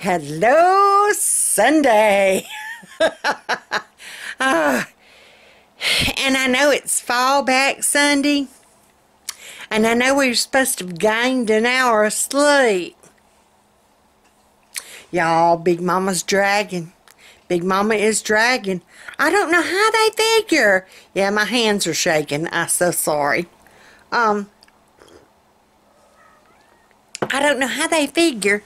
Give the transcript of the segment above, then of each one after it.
Hello, Sunday. And I know it's Fallback Sunday. And I know we're supposed to have gained an hour of sleep. Y'all, Big Mama's dragging. Big Mama is dragging. I don't know how they figure. Yeah, my hands are shaking. I'm so sorry. I don't know how they figure.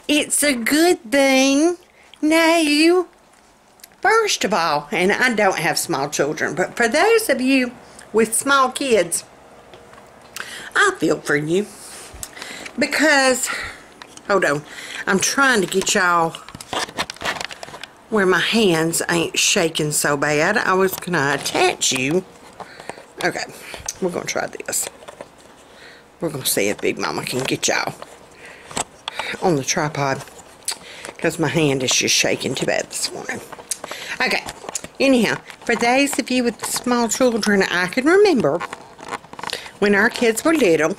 It's a good thing. No. First of all, and I don't have small children, but for those of you with small kids, I feel for you. Because, hold on, I'm trying to get y'all where my hands ain't shaking so bad. I was going to attach you. Okay, we're going to try this. We're going to see if Big Mama can get y'all on the tripod, because my hand is just shaking too bad this morning. Okay, anyhow, for those of you with small children, I can remember when our kids were little,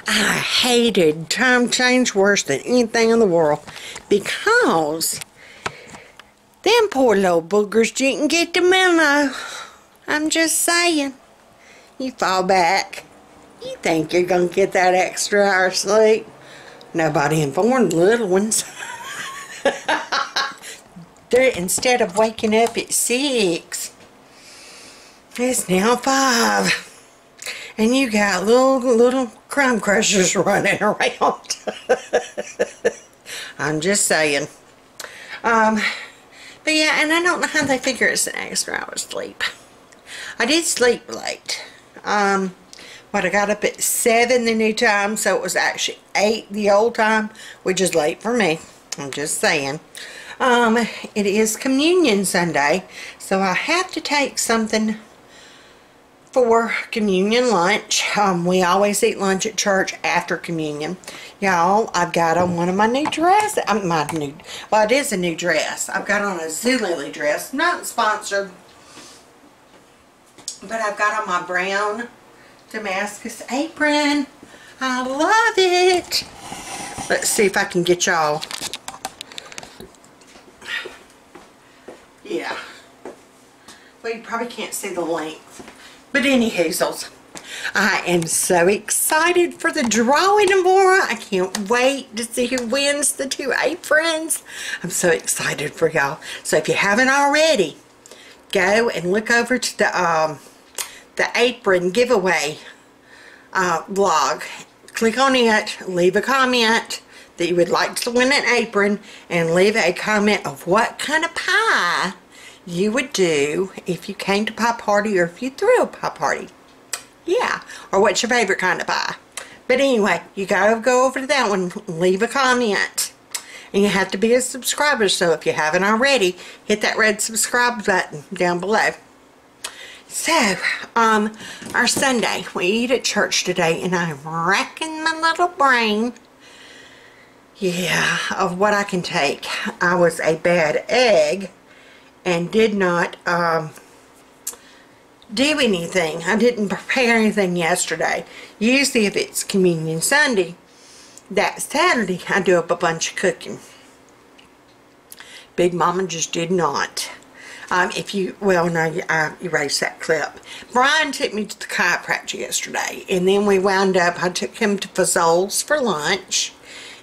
I hated time change worse than anything in the world, because them poor little boogers didn't get the memo. I'm just saying. You fall back. You think you're going to get that extra hour of sleep? Nobody informed the little ones. Instead of waking up at 6, it's now 5. And you got little crumb crushers running around. I'm just saying. But yeah, and I don't know how they figure it's an extra hour of sleep. I did sleep late. But I got up at 7 the new time, so it was actually 8 the old time, which is late for me. I'm just saying. It is Communion Sunday, so I have to take something for Communion lunch. We always eat lunch at church after Communion. Y'all, I've got on one of my new dresses. Well, it is a new dress. I've got on a Zulily dress. Not sponsored, but I've got on my brown Damascus apron. I love it. Let's see if I can get y'all. Yeah. Well, you probably can't see the length. But anywhoozles, I am so excited for the drawing tomorrow. I can't wait to see who wins the 2 aprons. I'm so excited for y'all. So if you haven't already, go and look over to the apron giveaway vlog. Click on it, leave a comment that you would like to win an apron, and leave a comment of what kind of pie you would do if you came to pie party, or if you threw a pie party. Yeah, or what's your favorite kind of pie. But anyway, you gotta go over to that one, leave a comment. And you have to be a subscriber, so if you haven't already, hit that red subscribe button down below. So, our Sunday, we eat at church today, and I'm racking my little brain, of what I can take. I was a bad egg, and did not, do anything. I didn't prepare anything yesterday. Usually, if it's Communion Sunday, that Saturday, I do up a bunch of cooking. Big Mama just did not. Well, no, I erased that clip. Brian took me to the chiropractor yesterday, and then we wound up, I took him to Fazol's for lunch,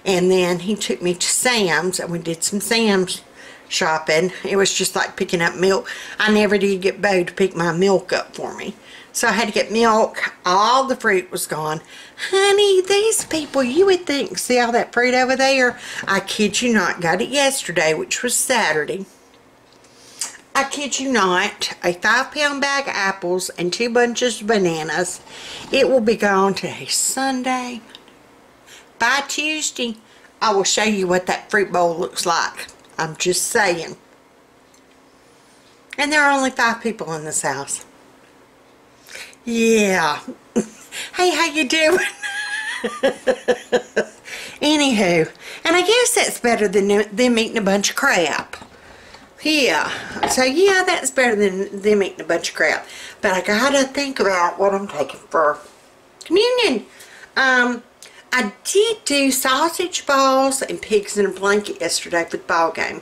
and then he took me to Sam's, and we did some Sam's shopping. It was just like picking up milk. I never did get Bo to pick my milk up for me. So I had to get milk. All the fruit was gone. Honey, these people, you would think, see all that fruit over there? I kid you not, got it yesterday, which was Saturday. I kid you not, a 5-pound bag of apples and 2 bunches of bananas. It will be gone today, Sunday. By Tuesday, I will show you what that fruit bowl looks like. I'm just saying. And there are only 5 people in this house. Yeah. Hey, how you doing? Anywho, and I guess that's better than them eating a bunch of crap. Yeah, so yeah, that's better than them eating a bunch of crap. But I gotta think about what I'm taking for Communion. I did do sausage balls and pigs in a blanket yesterday for the ball game.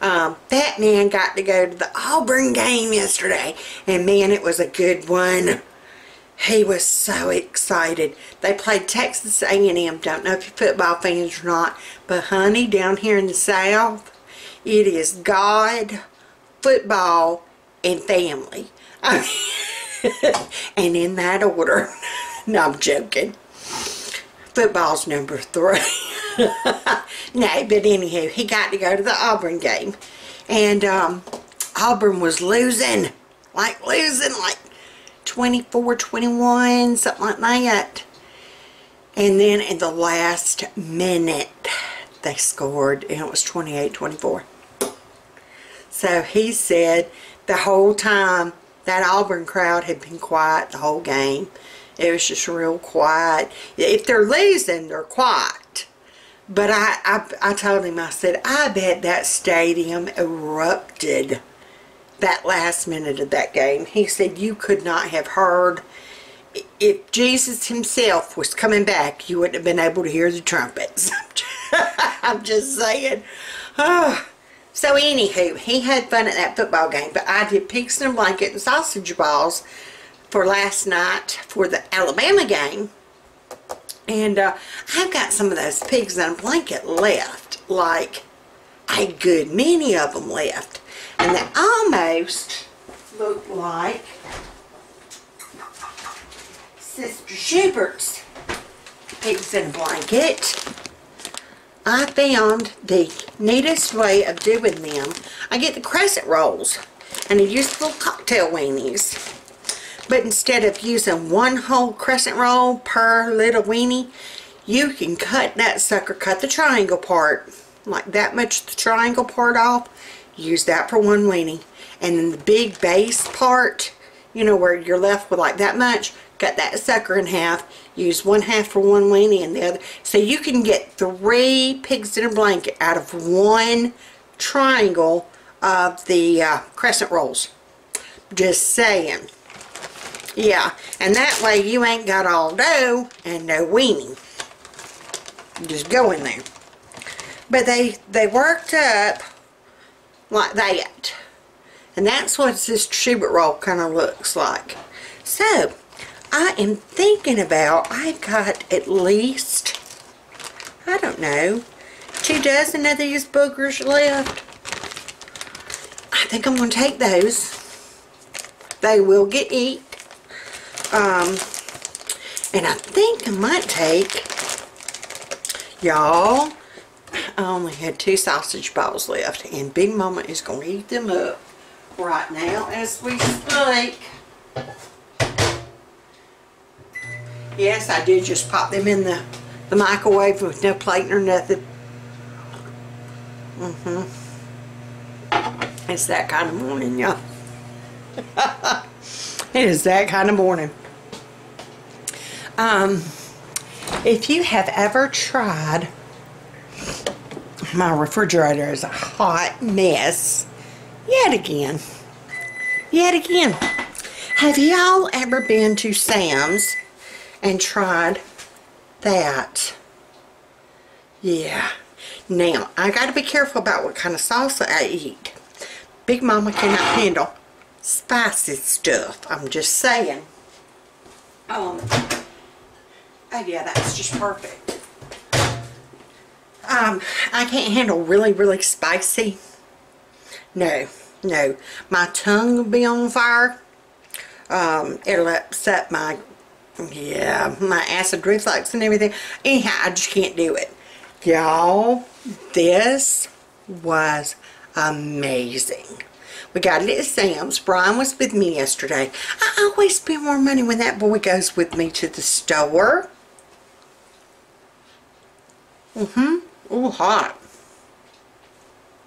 That man got to go to the Auburn game yesterday, and man, it was a good one. He was so excited. They played Texas A&M. Don't know if you're football fans or not, but honey, down here in the South, it is God, football, and family. And in that order. No, I'm joking. Football's number 3. No, but anywho, he got to go to the Auburn game. And Auburn was losing like 24-21, something like that. And then in the last minute, they scored, and it was 28-24. So he said the whole time that Auburn crowd had been quiet the whole game. It was just real quiet. If they're losing, they're quiet. But I told him, I said, I bet that stadium erupted that last minute of that game. He said, you could not have heard. If Jesus himself was coming back, you wouldn't have been able to hear the trumpets. I'm just saying. Oh. So anywho, he had fun at that football game. But I did pigs in a blanket and sausage balls for last night for the Alabama game. And I've got some of those pigs in a blanket left. Like a good many of them left. And they almost look like Sister Schubert's pigs in a blanket. I found the neatest way of doing them. I get the crescent rolls, and I use little cocktail weenies. But instead of using one whole crescent roll per little weenie, you can cut that sucker, cut the triangle part, like that much, the triangle part off. Use that for one weenie. And then the big base part, you know, where you're left with like that much, cut that sucker in half. Use one half for one weenie and the other. So you can get 3 pigs in a blanket out of one triangle of the crescent rolls. Just saying. Yeah, and that way you ain't got all dough and no weenie. Just go in there. But they worked up like that. And that's what this Schubert roll kind of looks like. So, I am thinking about, I've got at least, I don't know, 2 dozen of these boogers left. I think I'm going to take those. They will get eat. And I think I might take, y'all, I only had 2 sausage balls left, and Big Mama is going to eat them up right now as we speak. Yes, I did just pop them in the microwave with no plate or nothing. It's that kind of morning, y'all. It is that kind of morning. If you have ever tried, my refrigerator is a hot mess. Yet again. Have y'all ever been to Sam's and tried that? Yeah. Now, I got to be careful about what kind of salsa I eat. Big Mama cannot handle spicy stuff. I'm just saying. Oh yeah, that's just perfect. I can't handle really spicy. No. My tongue will be on fire. It'll upset my acid reflux and everything. Anyhow, I just can't do it. Y'all, this was amazing. We got it at Sam's. Brian was with me yesterday. I always spend more money when that boy goes with me to the store. Ooh, hot.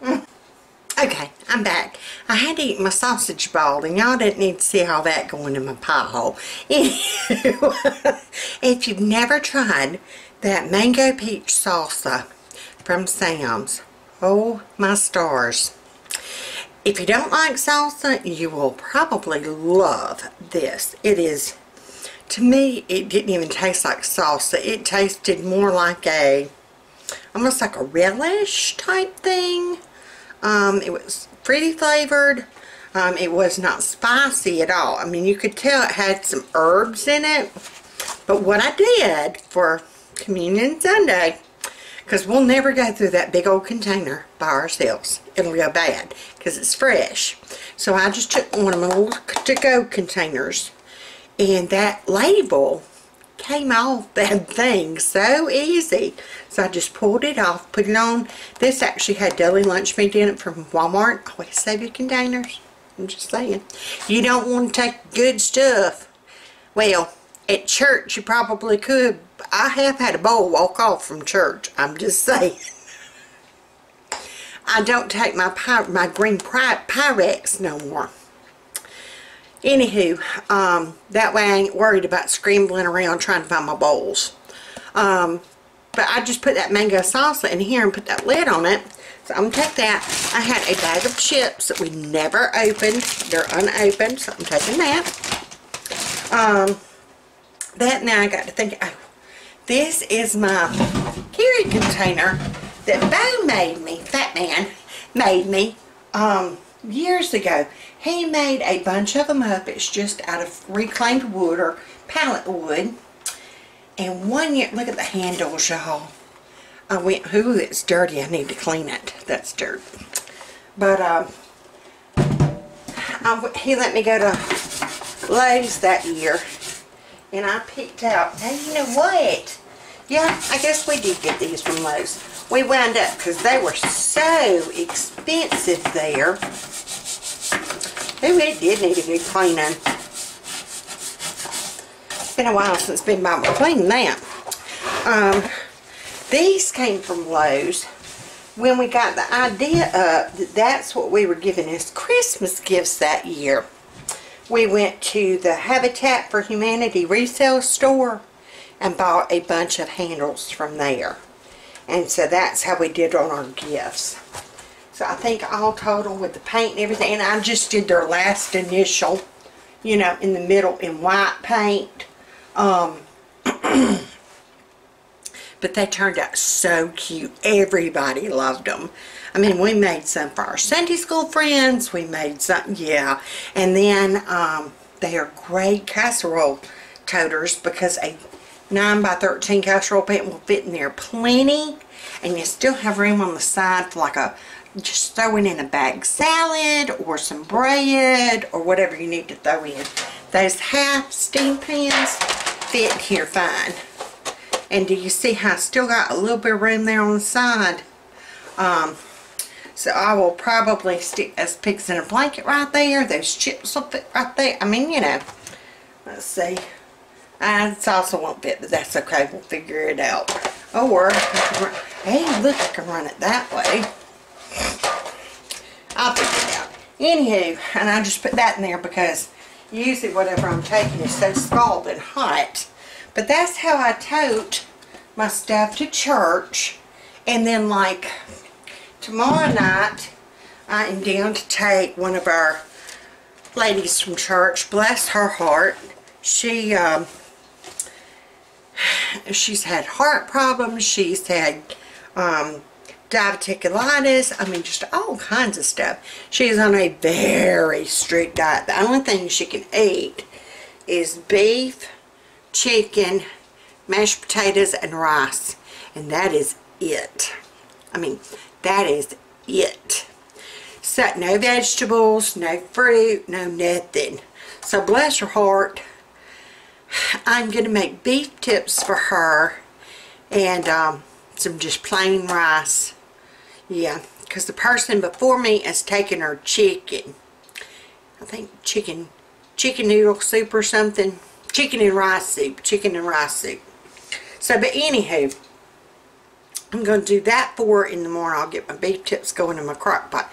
Okay, I'm back. I had to eat my sausage ball, and y'all didn't need to see all that going in my pie hole. If you've never tried that mango peach salsa from Sam's, oh my stars. If you don't like salsa, you will probably love this. It is to me, it didn't even taste like salsa. It tasted more like almost like a relish type thing. It was fruity flavored. It was not spicy at all. I mean, you could tell it had some herbs in it. But what I did for Communion Sunday, because we'll never go through that big old container by ourselves. It'll go bad because it's fresh. So I just took one of my little to-go containers, and that label came off that thing so easy. So I just pulled it off, put it on. This actually had deli lunch meat in it from Walmart. Always save your containers. I'm just saying. You don't want to take good stuff. Well, at church you probably could. I have had a bowl walk off from church. I'm just saying. I don't take my green Pyrex no more. Anywho, that way I ain't worried about scrambling around trying to find my bowls. But I just put that mango salsa in here and put that lid on it. So I'm going to take that. I had a bag of chips that we never opened. They're unopened, so I'm taking that. That now I got to think, oh, this is my carry container that Bo made me, Fat Man, made me years ago. He made a bunch of them up. It's just out of reclaimed wood or pallet wood. And one year, look at the handles, y'all. I went, ooh, it's dirty. I need to clean it. That's dirt. But he let me go to Lowe's that year. And I picked out, now you know what? Yeah, I guess we did get these from Lowe's. We wound up, because they were so expensive there. Ooh, it did need a good cleaning. It's been a while since been by me cleaning that. These came from Lowe's. When we got the idea up that that's what we were giving as Christmas gifts that year, we went to the Habitat for Humanity resale store and bought a bunch of handles from there. And so that's how we did on our gifts. So I think all total with the paint and everything, and I just did their last initial, you know, in the middle in white paint. But they turned out so cute. Everybody loved them. I mean, we made some for our Sunday school friends. We made some, yeah. And then they are great casserole toters because a 9x13 casserole pan will fit in there plenty. And you still have room on the side for like a, just throwing in a bag salad or some bread or whatever you need to throw in. Those half steam pans fit here fine. And do you see how I still got a little bit of room there on the side? So I will probably stick those pigs in a blanket right there. Those chips will fit right there. I mean, you know. Let's see. This also won't fit, but that's okay. We'll figure it out. Or, hey, look, I can run it that way. I'll figure it out. Anywho, and I just put that in there because usually whatever I'm taking is so scalding hot. But that's how I tote my stuff to church. And then like tomorrow night, I am down to take one of our ladies from church, bless her heart. She's had heart problems. She's had diverticulitis. I mean, just all kinds of stuff. She's on a very strict diet. The only thing she can eat is beef, chicken, mashed potatoes, and rice. And that is it. I mean, that is it. So, no vegetables, no fruit, no nothing. So, bless her heart. I'm going to make beef tips for her. And some just plain rice. Yeah, because the person before me is taking her chicken. I think chicken noodle soup or something. Chicken and rice soup. So, but anywho, I'm going to do that for her in the morning. I'll get my beef tips going in my crock pot.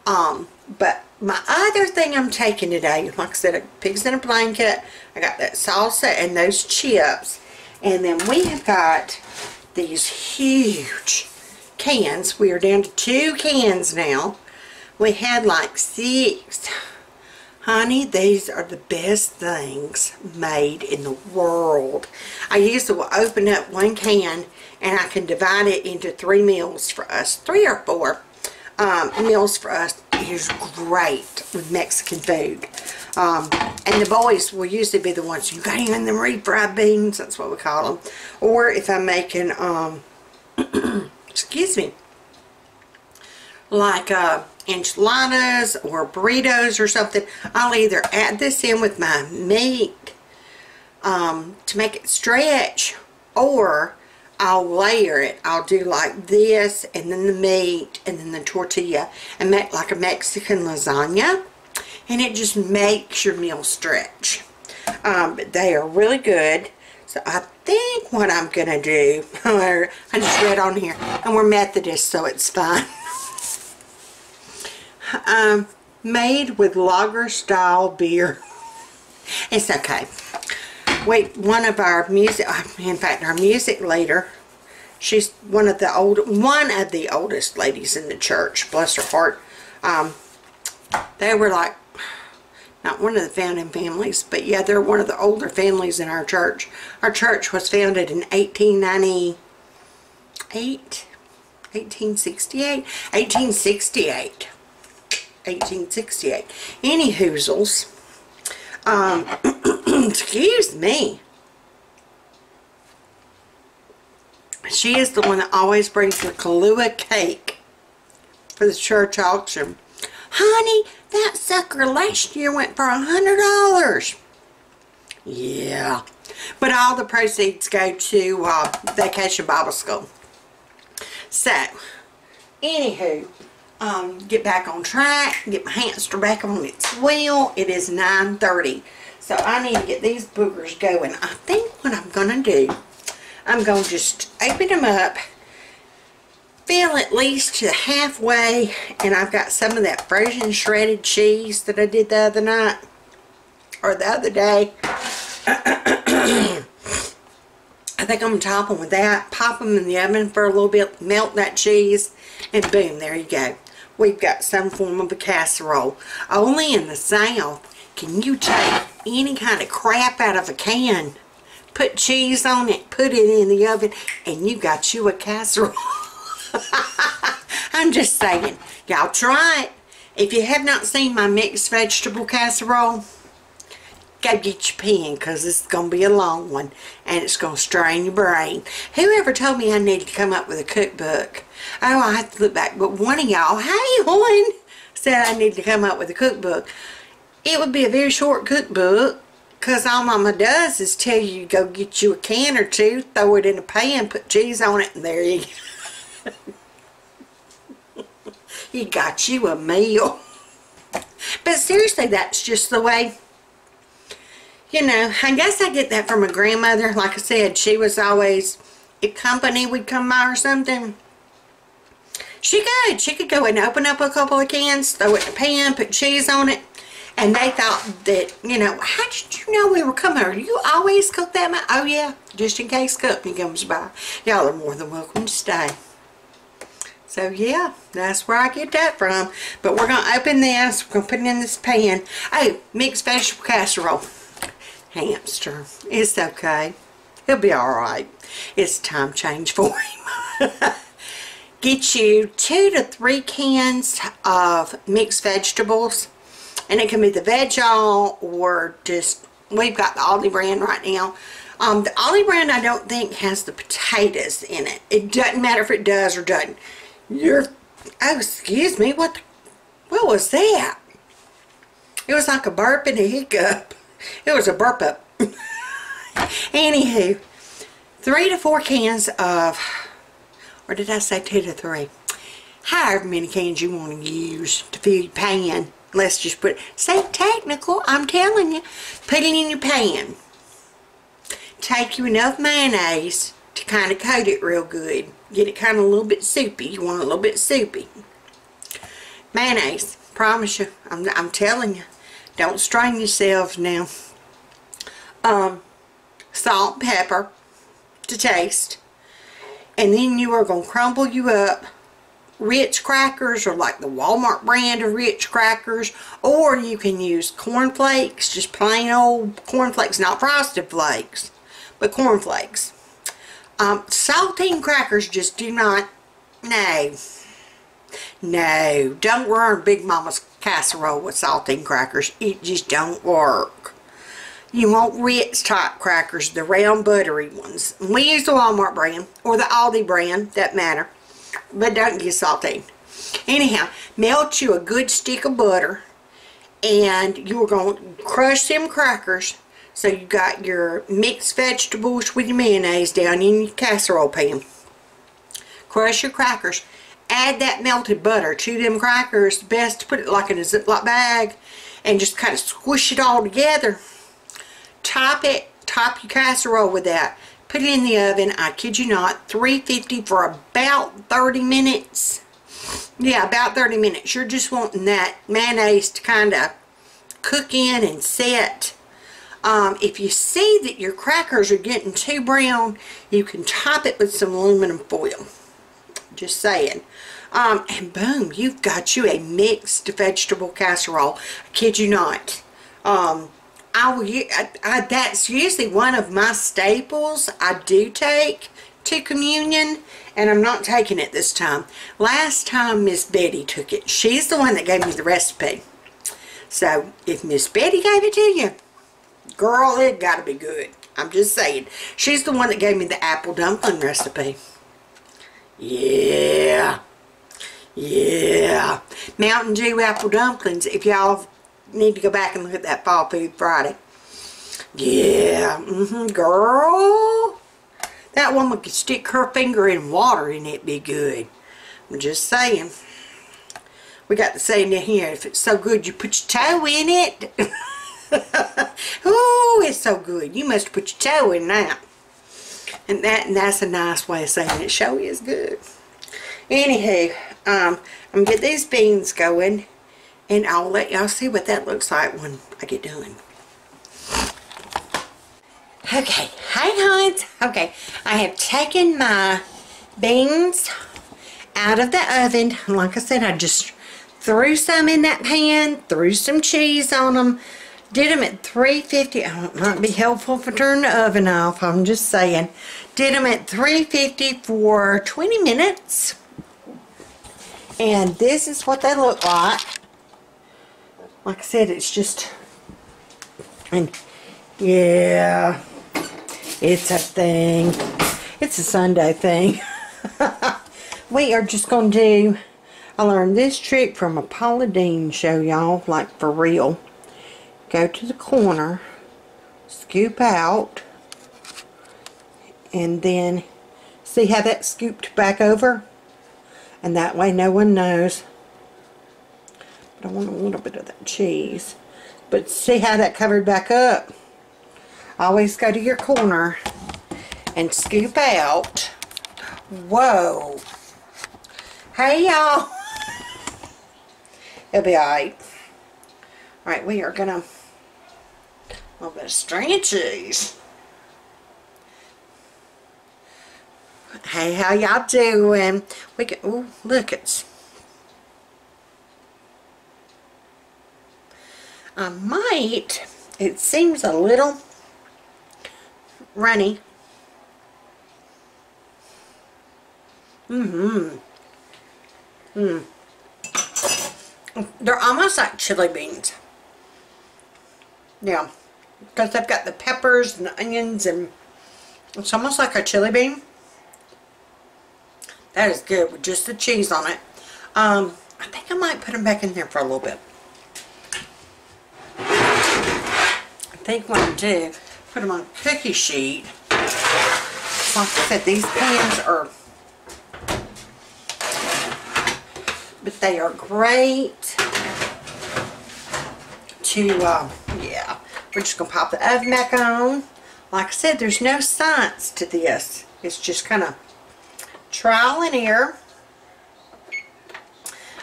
But my other thing I'm taking today, like I said, pigs in a blanket. I got that salsa and those chips. And then we have got these huge cans. We are down to 2 cans now. We had like 6. Honey, these are the best things made in the world. I usually will open up one can and I can divide it into 3 meals for us. 3 or 4 meals for us. It is great with Mexican food. And the boys will usually be the ones, you got even them refried beans, that's what we call them. Or if I'm making, excuse me, like enchiladas or burritos or something, I'll either add this in with my meat to make it stretch, or I'll layer it. I'll do like this and then the meat and then the tortilla and make like a Mexican lasagna, and it just makes your meal stretch. But they are really good. So I think what I'm going to do, I just read on here, and we're Methodist, so it's fine. Made with lager style beer. It's okay. Wait, one of our music, in fact, our music leader, she's one of the oldest ladies in the church, bless her heart. They were like, not one of the founding families, but yeah, they're one of the older families in our church. Our church was founded in 1868. 1868. Any hoozles. Excuse me. She is the one that always brings the Kahlua cake for the church auction. Honey, that sucker last year went for $100. Yeah. But all the proceeds go to Vacation Bible School. So, anywho, get back on track, get my hamster back on its wheel. It is 9:30. So I need to get these boogers going. I think what I'm going to do, I'm going to just open them up, fill at least to halfway, and I've got some of that frozen shredded cheese that I did the other night, or the other day. I think I'm going to top them with that, pop them in the oven for a little bit, melt that cheese, and boom, there you go. We've got some form of a casserole. Only in the South can you take any kind of crap out of a can, put cheese on it, put it in the oven, and you got you a casserole. I'm just saying, y'all try it. If you have not seen my mixed vegetable casserole, go get your pen, because it's going to be a long one, and it's going to strain your brain. Whoever told me I needed to come up with a cookbook? Oh, I have to look back, but one of y'all, hey hon, said I needed to come up with a cookbook. It would be a very short cookbook, because all Mama does is tell you to go get you a can or two, throw it in a pan, put cheese on it, and there you go. You got you a meal. But seriously, that's just the way. You know, I guess I get that from my grandmother. Like I said, she was always, if company would come by or something, she could go and open up a couple of cans, throw it in a pan, put cheese on it, and they thought that, you know, how did you know we were coming? Are you always cook that much? Oh yeah, just in case company comes by. Y'all are more than welcome to stay. So yeah, that's where I get that from. But we're going to open this, we're going to put it in this pan. Oh, mixed vegetable casserole. Hamster, it's okay, he'll be alright. It's time change for him. Get you 2 to 3 cans of mixed vegetables, and it can be the veg-all or just, we've got the Aldi brand right now. The Aldi brand I don't think has the potatoes in it. It doesn't matter if it does or doesn't. Oh, excuse me, what was that? It was like a burp and a hiccup. It was a burp up. Anywho, 3 to 4 cans of, or did I say 2 to 3? However many cans you want to use to fill your pan. Let's just put, say technical, I'm telling you. Put it in your pan. Take you enough mayonnaise to kind of coat it real good. Get it kind of a little bit soupy. You want it a little bit soupy. Mayonnaise, promise you, I'm telling you. Don't strain yourselves now. Salt, pepper to taste. And then you are going to crumble you up Ritz crackers, or like the Walmart brand of Ritz crackers, or you can use cornflakes, just plain old cornflakes, not Frosted Flakes, but cornflakes. Saltine crackers just do not, no, don't run Big Mama's casserole with saltine crackers. It just don't work. You want Ritz type crackers, the round buttery ones. We use the Walmart brand or the Aldi brand, doesn't matter, but don't use saltine. Anyhow, melt you a good stick of butter, and you're going to crush them crackers. So you got your mixed vegetables with your mayonnaise down in your casserole pan. Crush your crackers. Add that melted butter to them crackers. Best to put it like in a Ziploc bag and just kind of squish it all together. Top your casserole with that. Put it in the oven, I kid you not, 350 for about 30 minutes. Yeah, about 30 minutes. You're just wanting that mayonnaise to kind of cook in and set. If you see that your crackers are getting too brown, you can top it with some aluminum foil. Just saying. And boom, you've got you a mixed vegetable casserole. I kid you not. That's usually one of my staples I do take to communion, and I'm not taking it this time. Last time Miss Betty took it. She's the one that gave me the recipe. So if Miss Betty gave it to you, girl, it got to be good. I'm just saying. She's the one that gave me the apple dumpling recipe. Yeah. Yeah. Mountain Dew apple dumplings. If y'all need to go back and look at that Fall Food Friday. Yeah. Girl. That woman could stick her finger in water and it'd be good. I'm just saying. We got the saying down here, if it's so good you put your toe in it. Ooh, it's so good. You must put your toe in that. And that's a nice way of saying it. Show is good. Anywho, I'm going to get these beans going, and I'll let y'all see what that looks like when I get done. Okay, hey Hans. Okay, I have taken my beans out of the oven. Like I said, I just threw some in that pan, threw some cheese on them, did them at 350. Oh, it might be helpful if I turn the oven off, I'm just saying. Did them at 350 for 20 minutes. And this is what they look like. Like I said, it's just, and yeah, it's a thing. It's a Sunday thing. We are just going to do, I learned this trick from a Paula Deen show, y'all, like for real. Go to the corner, scoop out, and then see how that scooped back over? And that way no one knows. But I want a little bit of that cheese. But see how that covered back up? Always go to your corner and scoop out. Whoa. Hey y'all. It'll be alright. Alright, we are gonna, a little bit of string cheese. Hey, how y'all doing? We can, ooh, look, it's, I might, it seems a little runny. They're almost like chili beans. Yeah, because they've got the peppers and the onions, and it's almost like a chili bean. That is good with just the cheese on it. I think I might put them back in there for a little bit. I think what I'll do, put them on a cookie sheet. Like I said, these pans are, but they are great to, yeah. We're just going to pop the oven back on. Like I said, there's no science to this. It's just kind of trial and error.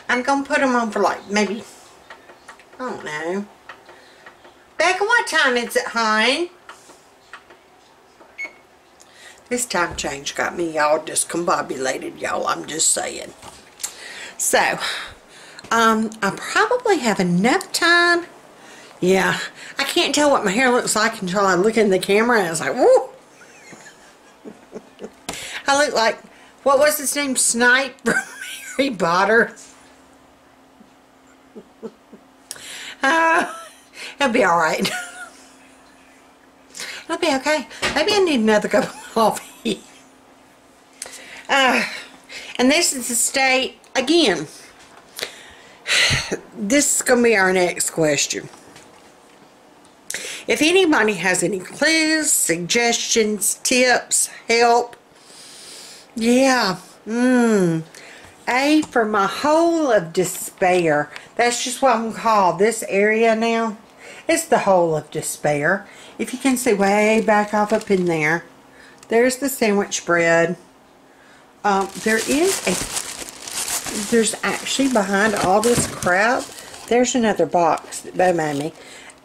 I'm going to put them on for like maybe, I don't know. Becca, what time is it, hon? This time change got me all discombobulated, y'all. I'm just saying. So, I probably have enough time. Yeah, I can't tell what my hair looks like until I look in the camera and it's like, woo! I look like, what was his name? Snipe from Harry Potter. It'll be alright. It'll be okay. Maybe I need another cup of coffee. And this is the state, again, this is going to be our next question. If anybody has any clues, suggestions, tips, help, yeah, A for my hole of despair. That's just what I'm going to call this area now. It's the hole of despair. If you can see way back off up in there, there's the sandwich bread. There's actually behind all this crap, there's another box that Bo made me.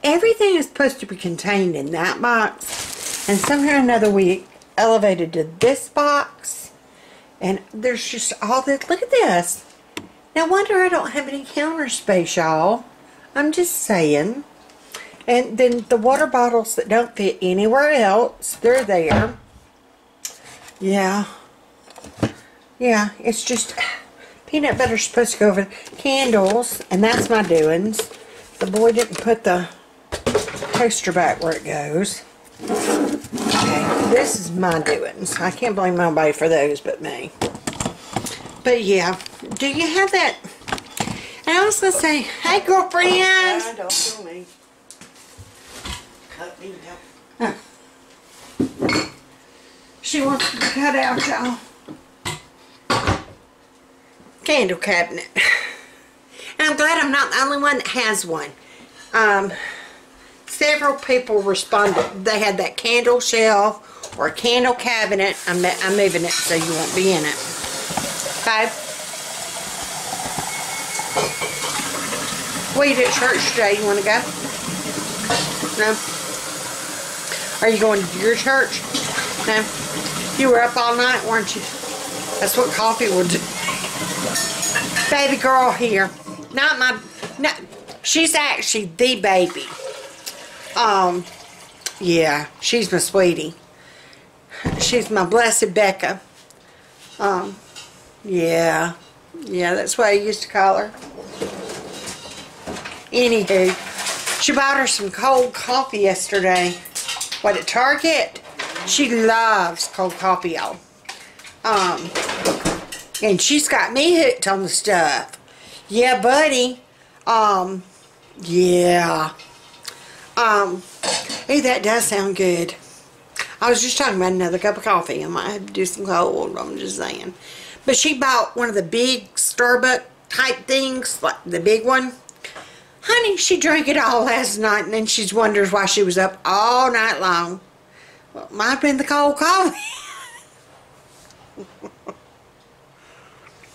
Everything is supposed to be contained in that box, and somehow or another we elevated to this box, and there's just all this. Look at this. No wonder I don't have any counter space, y'all. I'm just saying. And then the water bottles that don't fit anywhere else, they're there. Yeah. Yeah, it's just peanut butter's supposed to go over candles, and that's my doings. The boy didn't put the toaster back where it goes. Okay, this is my doings. I can't blame nobody for those but me. But yeah, do you have that? And I was going to say, hey girlfriend. Don't kill me. Cut me down. Huh. She wants to be cut out, y'all. Candle cabinet. And I'm glad I'm not the only one that has one. Several people responded. They had that candle shelf or a candle cabinet. I'm moving it so you won't be in it. Okay. What are you doing at church today? You want to go? No? Are you going to your church? No? You were up all night, weren't you? That's what coffee will do. Baby girl here. Not my... No, she's actually the baby. Yeah, she's my sweetie. She's my blessed Becca. Yeah. Yeah, that's what I used to call her. Anywho, she bought her some cold coffee yesterday. What, at Target? She loves cold coffee, y'all. And she's got me hooked on the stuff. Yeah, buddy. Yeah. Hey, that does sound good. I was just talking about another cup of coffee. I might have to do some cold, I'm just saying. But she bought one of the big Starbucks type things, like the big one. Honey, she drank it all last night, and then she wonders why she was up all night long. Well, it might have been the cold coffee.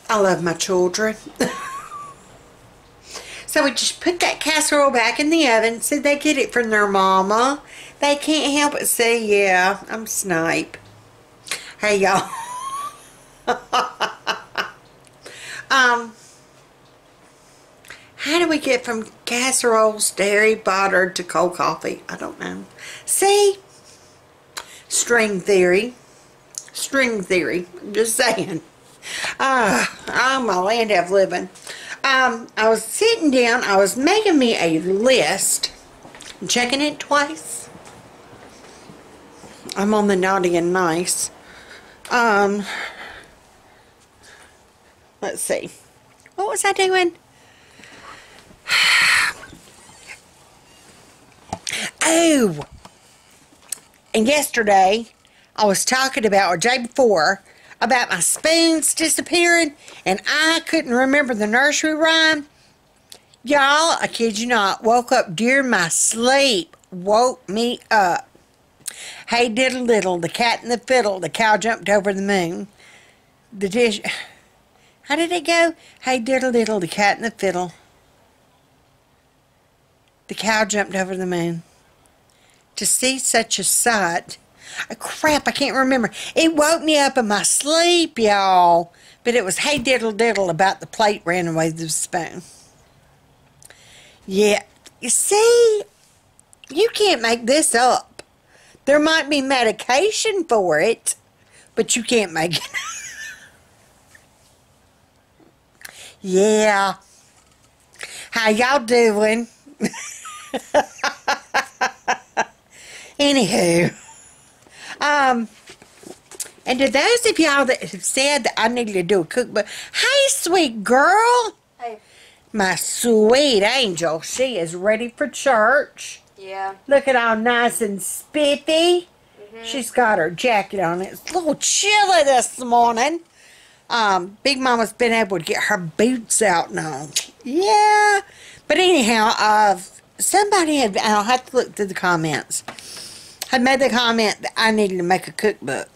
I love my children. So we just put that casserole back in the oven. See, they get it from their mama. They can't help but say, yeah, I'm Snipe. Hey, y'all. How do we get from casseroles to Harry Potter to cold coffee? I don't know. See? String theory. String theory. I'm just saying. Oh, my land of living. I was sitting down. I was making me a list. I'm checking it twice. I'm on the naughty and nice. Let's see. What was I doing? Oh, and yesterday I was talking about, or day before, about my spoons disappearing, and I couldn't remember the nursery rhyme. Y'all, I kid you not, woke up during my sleep, woke me up. Hey diddle diddle, the cat and the fiddle, the cow jumped over the moon. The dish, how did it go? Hey diddle diddle, the cat and the fiddle. The cow jumped over the moon. To see such a sight, Crap, I can't remember. It woke me up in my sleep, y'all. But it was hey diddle diddle about the plate ran away with the spoon. Yeah, you see, you can't make this up. There might be medication for it, but you can't make it. Yeah. How y'all doing? Anywho, and to those of y'all that have said that I need to do a cookbook, hey, sweet girl. Hey. My sweet angel, she is ready for church. Yeah. Looking all nice and spiffy. She's got her jacket on. It's a little chilly this morning. Big Mama's been able to get her boots out now. Yeah. But anyhow, somebody had, I'll have to look through the comments, had made the comment that I needed to make a cookbook.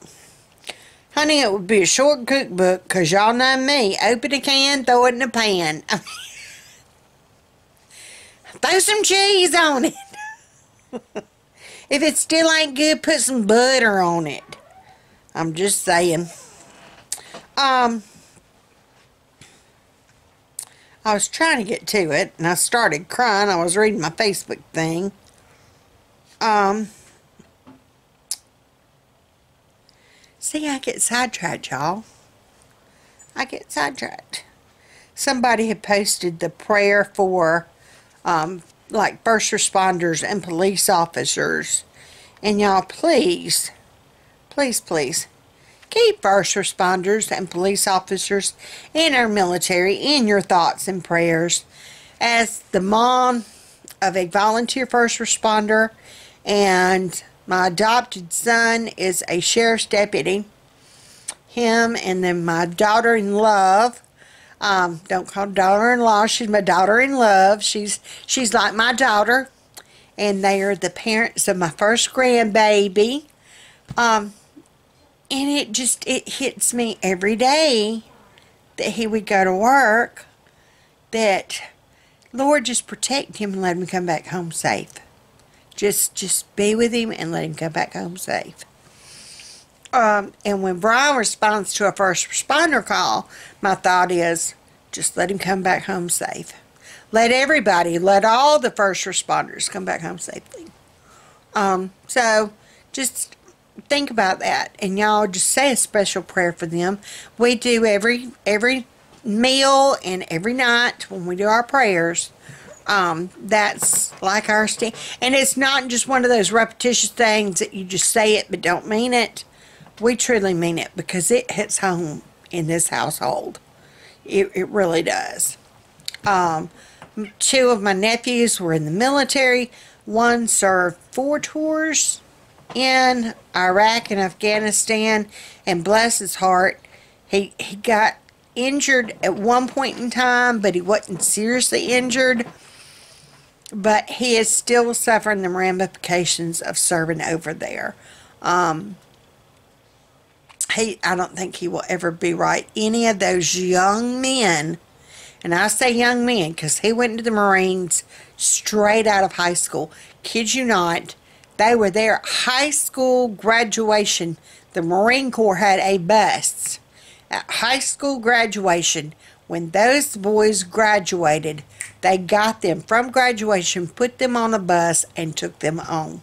Honey, it would be a short cookbook because y'all know me. Open a can, throw it in a pan. Throw some cheese on it. If it still ain't good, put some butter on it. I'm just saying. I was trying to get to it, and I started crying. I was reading my Facebook thing. See, I get sidetracked, y'all. I get sidetracked. Somebody had posted the prayer for, like, first responders and police officers. And y'all, please, please, please, keep first responders and police officers and our military in your thoughts and prayers. As the mom of a volunteer first responder, and my adopted son is a sheriff's deputy. Him and then my daughter-in-love. Don't call her daughter-in-law. She's my daughter-in-love. She's like my daughter. And they are the parents of my first grandbaby. And it hits me every day that he would go to work, that, Lord, just protect him and let him come back home safe. Just be with him and let him come back home safe. And when Brian responds to a first responder call, my thought is, just let him come back home safe. Let all the first responders come back home safely. So just think about that, and y'all just say a special prayer for them. We do every meal and every night when we do our prayers. That's like our stand, and it's not just one of those repetitious things that you just say it but don't mean it. We truly mean it because it hits home in this household. It really does. 2 of my nephews were in the military. One served 4 tours in Iraq and Afghanistan, and bless his heart, he got injured at one point in time, but he wasn't seriously injured. But he is still suffering the ramifications of serving over there. I don't think he will ever be right. Any of those young men, and I say young men because he went into the Marines straight out of high school. Kid you not, they were there at high school graduation. The Marine Corps had a bus at high school graduation. When those boys graduated, they got them from graduation, put them on a bus, and took them home.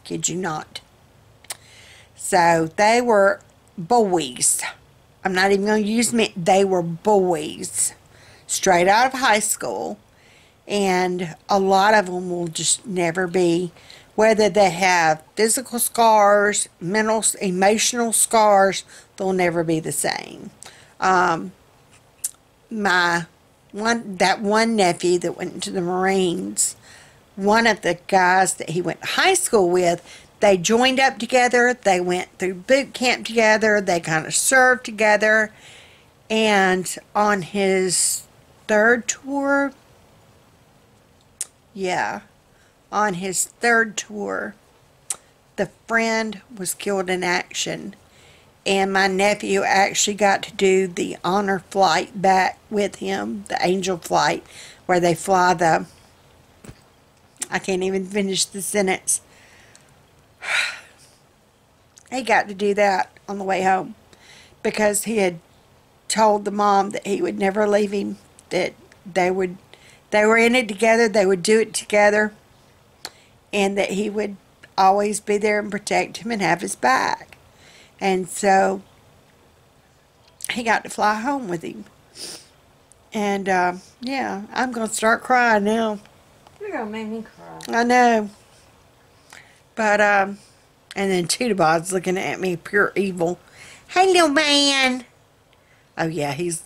Kid you not. So they were boys. I'm not even going to use men. They were boys. Straight out of high school. And a lot of them will just never be, whether they have physical scars, mental, emotional scars, they'll never be the same. That one nephew that went into the Marines, one of the guys that he went to high school with, they joined up together. They went through boot camp together. They kind of served together. And on his 3rd tour, on his 3rd tour, the friend was killed in action. And my nephew actually got to do the honor flight back with him, the angel flight, where they fly I can't even finish the sentence. he got to do that on the way home because he had told the mom that he would never leave him, that they were in it together, they would do it together, and that he would always be there and protect him and have his back. And so he got to fly home with him. And yeah, I'm going to start crying now. You're going to make me cry. I know. But, and then Tudabod's looking at me, pure evil. Hey, little man. Oh, yeah, he's...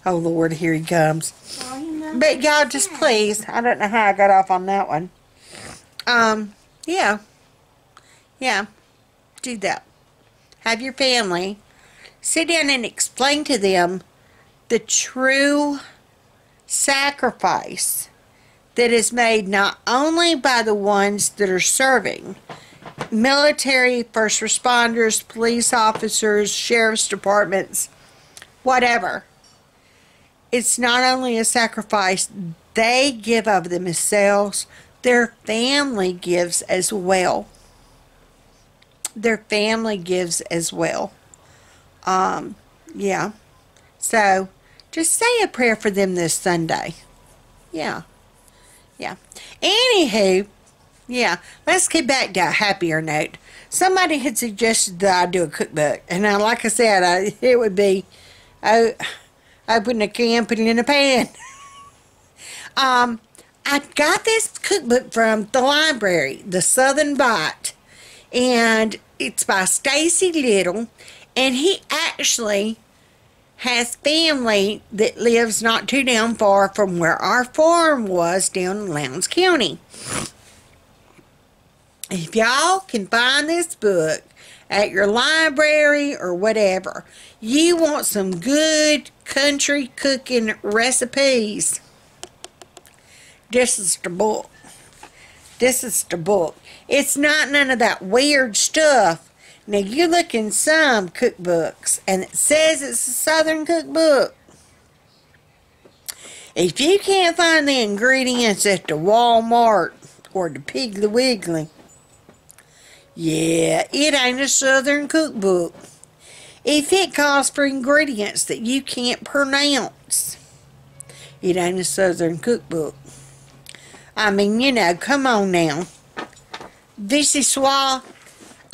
Oh, Lord, here he comes. Oh, you know, But y'all just please. I don't know how I got off on that one. Yeah. Yeah. Do that. Have your family sit down and explain to them the true sacrifice that is made not only by the ones that are serving, military, first responders, police officers, sheriff's departments, whatever. It's not only a sacrifice they give of themselves, their family gives as well. Their family gives as well. Yeah. So, just say a prayer for them this Sunday. Yeah. Yeah. Anywho, yeah, let's get back to a happier note. Somebody had suggested that I do a cookbook. And now, like I said, it would be open a can, put it in a pan. I got this cookbook from the library, The Southern Bite. And it's by Stacy Little. And he actually has family that lives not too down far from where our farm was down in Lowndes County. If y'all can find this book at your library or whatever, you want some good country cooking recipes, this is the book. This is the book. It's not none of that weird stuff. Now, you look in some cookbooks, and it says it's a Southern cookbook. If you can't find the ingredients at the Walmart or the Piggly Wiggly, yeah, it ain't a Southern cookbook. If it calls for ingredients that you can't pronounce, it ain't a Southern cookbook. I mean, you know, come on now. Vichyssoise.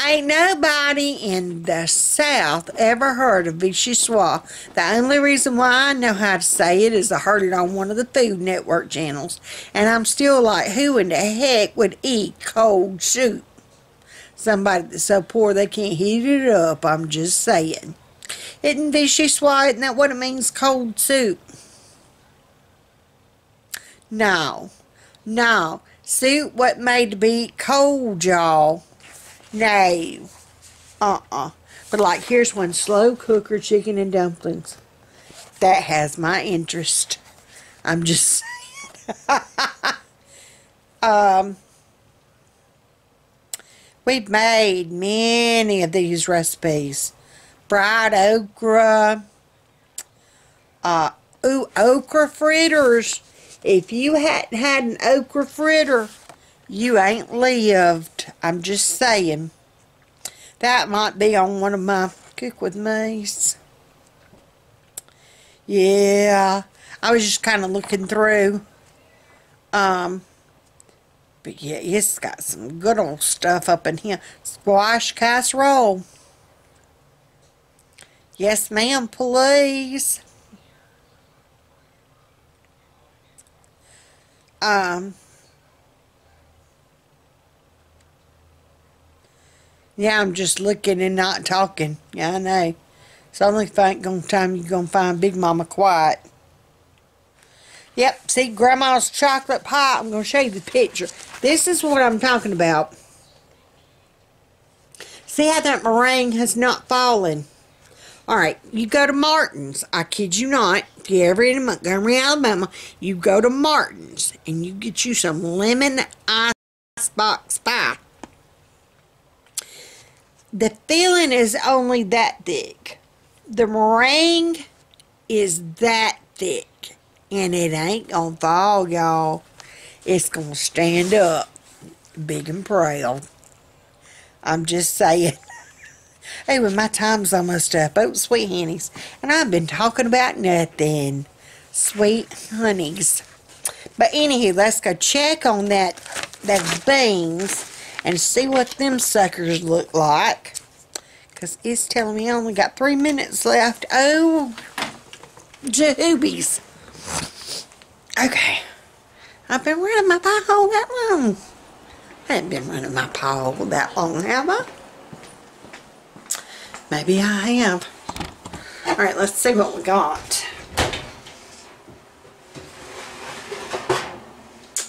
Ain't nobody in the South ever heard of Vichyssoise. The only reason why I know how to say it is I heard it on one of the Food Network channels. And I'm still like, who in the heck would eat cold soup? Somebody that's so poor they can't heat it up, I'm just saying. Isn't Vichyssoise, isn't that what it means, cold soup? No. No. Soup what made to be cold, y'all. No. But like, here's one, slow cooker chicken and dumplings. That has my interest. I'm just saying. We've made many of these recipes. Fried okra. Okra fritters. If you hadn't had an okra fritter, you ain't lived. I'm just saying. That might be on one of my Cook With Me's. Yeah. I was just kind of looking through. But yeah, it's got some good old stuff up in here. Squash casserole. Yes, ma'am, please. Yeah, I'm just looking and not talking. Yeah, I know. It's the only time you're going to find Big Mama quiet. Yep, see, Grandma's chocolate pie. I'm going to show you the picture. This is what I'm talking about. See how that meringue has not fallen? Alright, you go to Martin's. I kid you not. If you're ever in Montgomery, Alabama, you go to Martin's and you get you some lemon icebox pie. The filling is only that thick. The meringue is that thick. And it ain't gonna fall, y'all. It's gonna stand up big and proud. I'm just saying. Hey, well, my time's almost up. Oh, sweet honeys. And I've been talking about nothing. Sweet honeys. But anywho, let's go check on that beans and see what them suckers look like. Because it's telling me I only got 3 minutes left. Oh, jahoobies. Okay. I've been running my pothole that long. I haven't been running my pothole that long, have I? Maybe I have. Alright, let's see what we got.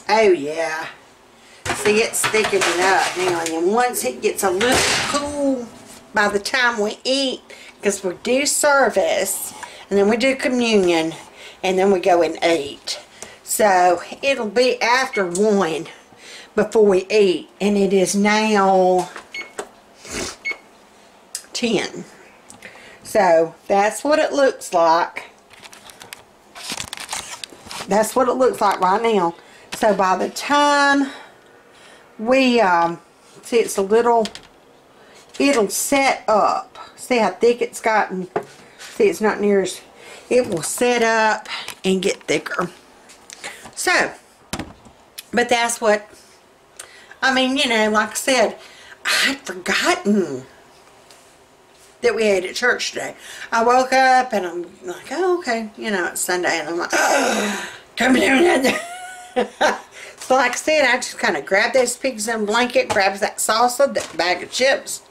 Oh yeah. See, it's thickening up now. And then once it gets a little cool by the time we eat, because we do service, and then we do communion, and then we go and eat. So, it'll be after 1 before we eat. And it is now 10. So that's what it looks like. That's what it looks like right now. So by the time we see, it's a little, it'll set up. See how thick it's gotten? See, it's not near as, it will set up and get thicker. So, but that's what, I mean, you know, like I said, I'd forgotten that we ate at church today. I woke up and I'm like, oh, okay, you know, it's Sunday, and I'm like, oh, come down. So like I said, I just kind of grabbed those pigs in a blanket, grabbed that salsa, that bag of chips,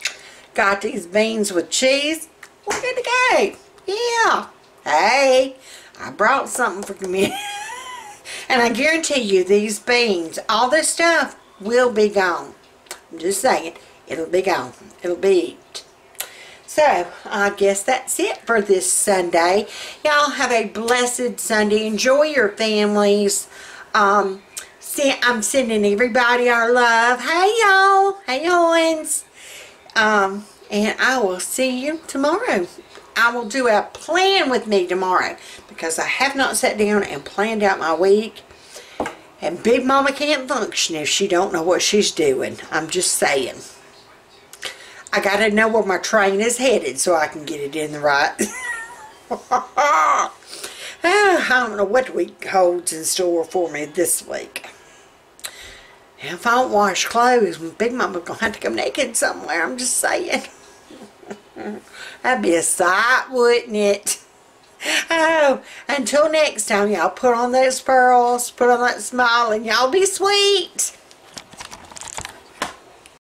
got these beans with cheese. We're good to go. Yeah. Hey, I brought something for community. And I guarantee you, these beans, all this stuff will be gone. I'm just saying, it'll be gone. It'll be eaten. So, I guess that's it for this Sunday. Y'all have a blessed Sunday. Enjoy your families. I'm sending everybody our love. Hey, y'all. Hey, Owens. And I will see you tomorrow. I will do a plan with me tomorrow, because I have not sat down and planned out my week. And Big Mama can't function if she don't know what she's doing. I'm just saying. I gotta know where my train is headed so I can get it in the right. I don't know what the week holds in store for me this week. And if I don't wash clothes, Big Mama's gonna have to go naked somewhere. I'm just saying. That'd be a sight, wouldn't it? Oh, until next time, y'all put on those pearls, put on that smile, and y'all be sweet.